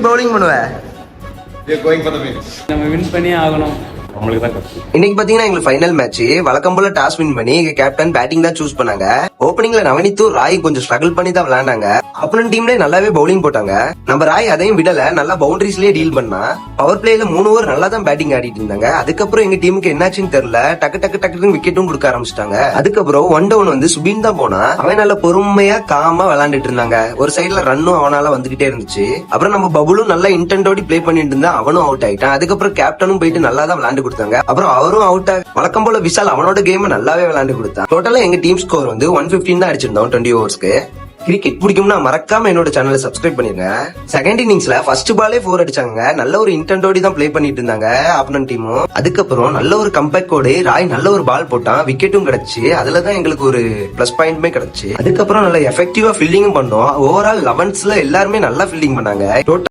Bowling பண்ணுவ? நம்ம win பண்ணி ஆகணும். நம்மளுக்கு தான் கஷ்டம். இன்னைக்கு பாத்தீங்கன்னா எங்களுக்கு ஃபைனல் மேட்ச். வழக்கம் போல டாஸ் வின் பண்ணி எங்க கேப்டன் பேட்டிங் தான் சூஸ் பண்ணாங்க. ஓப்பனிங்ல நவனித்து ராய் கொஞ்சம் ஸ்ட்ரகிள் பண்ணி தான் விளையாண்டாங்க. அப்பனன் டீம்ல நல்லாவே பவுலிங் போட்டாங்க. நம்ம ராய் அதையும் விடல, நல்லா பவுண்டரிஸ்லயே டீல் பண்ணா. பவர் பிளேல 3 ஓவர் நல்லா தான் பேட்டிங் ஆடிட்டு இருந்தாங்க. அதுக்கப்புறம் எங்க டீமுக்கு என்னாச்சுன்னு தெரியல, டக்கு விக்கெட்டும் கொடுக்க ஆரம்பிச்சிட்டாங்க. அதுக்கப்புறம் 1 டவுன் வந்து சுபின் தான் போனா. அவன் நல்ல பொறுமையா காமா விளையாண்டுட்டு இருந்தாங்க. ஒரு சைடுல ரன்னும் அவனால வந்துகிட்டே இருந்துச்சு. அப்புறம் நம்ம பபுலும் நல்லா இன்டென்டோடி பிளே பண்ணிட்டு இருந்தா, அவனும் அவுட் ஆயிட்டான். அதுக்கப்புறம் கேப்டனும் போயிட்டு நல்லா தான் விளையாண்டு கொடுத்தாங்க. அப்புறம் அவரும் அவுட் ஆக வழக்கம் போல விஷால் அவனோட கேம் நல்லாவே விளையாண்டு கொடுத்தான். டோட்டலா எங்க டீம் ஸ்கோர் வந்து 115 தான் அடிச்சிருந்தோம் 20 ஓவர்ஸ்க்கு. கிரிக்கெட் பிடிக்கும்னா மறக்காம என்னோட சேனலை சப்ஸ்கிரைப் பண்ணிருங்க. செகண்ட் இன்னிங்ஸ்ல ஃபர்ஸ்ட் பாலே 4 அடிச்சாங்க. நல்ல ஒரு இன்டென்டோடி தான் பிளே பண்ணிட்டு இருந்தாங்க ஆப்பனன்ட் டீமும். அதுக்கப்புறம் நல்ல ஒரு கம்பேக் கோடு ராய் நல்ல ஒரு பால் போட்டான், விக்கெட்டும் கிடைச்சு. அதுலதான் எங்களுக்கு ஒரு பிளஸ் பாயிண்ட்மே கிடைச்சு. அதுக்கப்புறம் நல்ல எஃபெக்டிவா ஃபீல்டிங்கும் பண்ணோம். ஓவரால் 11ஸ்ல எல்லாருமே நல்லா ஃபீல்டிங் பண்ணாங்க.